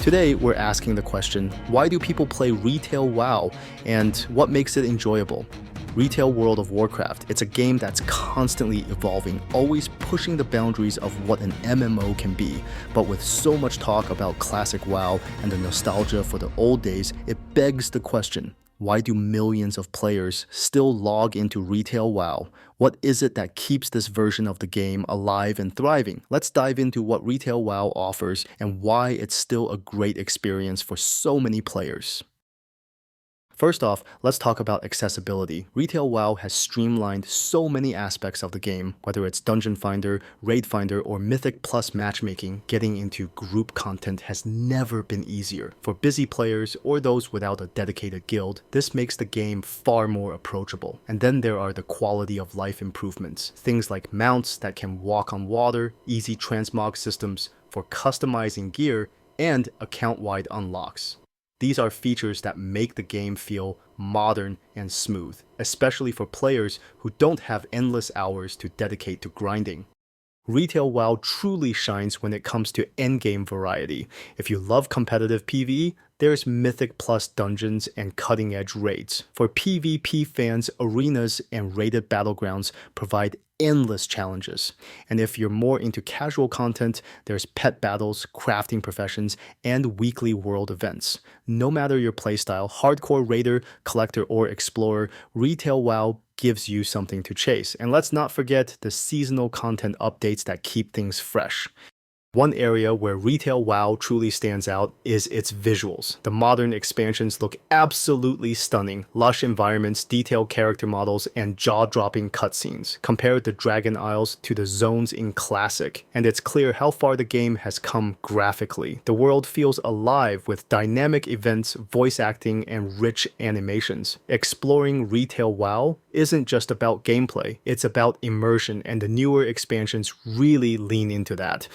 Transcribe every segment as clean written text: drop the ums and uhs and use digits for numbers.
Today, we're asking the question, why do people play retail WoW and what makes it enjoyable? Retail World of Warcraft, it's a game that's constantly evolving, always pushing the boundaries of what an MMO can be. But with so much talk about classic WoW and the nostalgia for the old days, it begs the question, why do millions of players still log into retail WoW? What is it that keeps this version of the game alive and thriving? Let's dive into what retail WoW offers and why it's still a great experience for so many players. First off, let's talk about accessibility. Retail WoW has streamlined so many aspects of the game, whether it's Dungeon Finder, Raid Finder, or Mythic Plus matchmaking. Getting into group content has never been easier. For busy players or those without a dedicated guild, this makes the game far more approachable. And then there are the quality of life improvements. Things like mounts that can walk on water, easy transmog systems for customizing gear, and account-wide unlocks. These are features that make the game feel modern and smooth, especially for players who don't have endless hours to dedicate to grinding. Retail WoW truly shines when it comes to endgame variety. If you love competitive PvE, there's Mythic Plus dungeons and cutting-edge raids. For PvP fans, arenas and raided battlegrounds provide endless challenges. And if you're more into casual content, there's pet battles, crafting professions, and weekly world events. No matter your playstyle, hardcore raider, collector, or explorer, retail WoW gives you something to chase. And let's not forget the seasonal content updates that keep things fresh. One area where retail WoW truly stands out is its visuals. The modern expansions look absolutely stunning. Lush environments, detailed character models, and jaw-dropping cutscenes. Compare the Dragon Isles to the zones in Classic, and it's clear how far the game has come graphically. The world feels alive with dynamic events, voice acting, and rich animations. Exploring retail WoW isn't just about gameplay, it's about immersion, and the newer expansions really lean into that.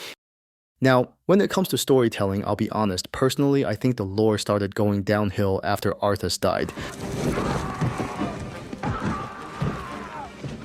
Now, when it comes to storytelling, I'll be honest, personally I think the lore started going downhill after Arthas died.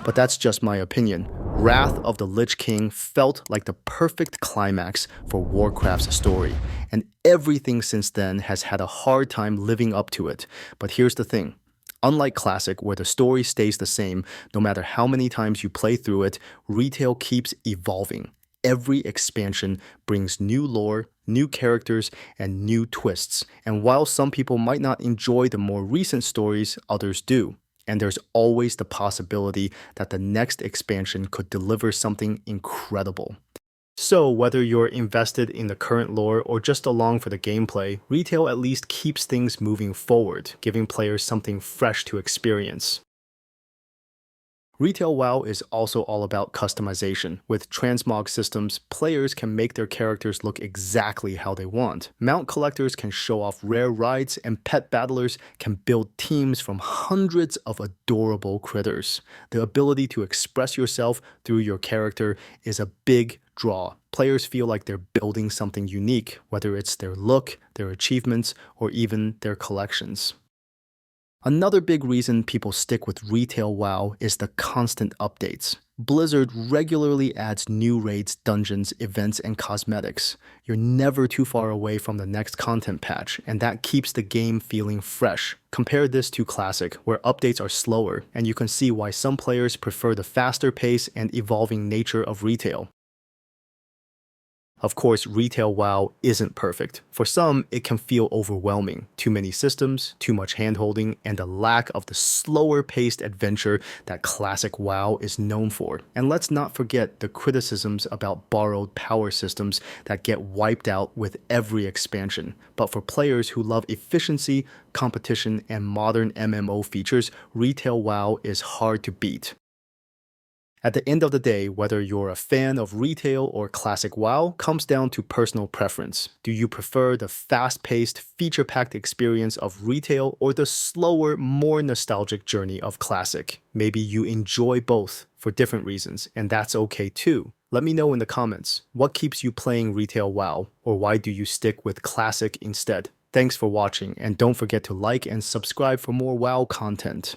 But that's just my opinion. Wrath of the Lich King felt like the perfect climax for Warcraft's story, and everything since then has had a hard time living up to it. But here's the thing. Unlike Classic, where the story stays the same no matter how many times you play through it, retail keeps evolving. Every expansion brings new lore, new characters, and new twists. And while some people might not enjoy the more recent stories, others do. And there's always the possibility that the next expansion could deliver something incredible. So whether you're invested in the current lore or just along for the gameplay, retail at least keeps things moving forward, giving players something fresh to experience. Retail WoW is also all about customization. With transmog systems, players can make their characters look exactly how they want. Mount collectors can show off rare rides, and pet battlers can build teams from hundreds of adorable critters. The ability to express yourself through your character is a big draw. Players feel like they're building something unique, whether it's their look, their achievements, or even their collections. Another big reason people stick with retail WoW is the constant updates. Blizzard regularly adds new raids, dungeons, events, and cosmetics. You're never too far away from the next content patch, and that keeps the game feeling fresh. Compare this to Classic, where updates are slower, and you can see why some players prefer the faster pace and evolving nature of retail. Of course, retail WoW isn't perfect. For some, it can feel overwhelming. Too many systems, too much handholding, and a lack of the slower-paced adventure that classic WoW is known for. And let's not forget the criticisms about borrowed power systems that get wiped out with every expansion. But for players who love efficiency, competition, and modern MMO features, retail WoW is hard to beat. At the end of the day, whether you're a fan of retail or classic WoW comes down to personal preference. Do you prefer the fast-paced, feature-packed experience of retail or the slower, more nostalgic journey of classic? Maybe you enjoy both for different reasons, and that's okay too. Let me know in the comments, what keeps you playing retail WoW, or why do you stick with classic instead? Thanks for watching, and don't forget to like and subscribe for more WoW content.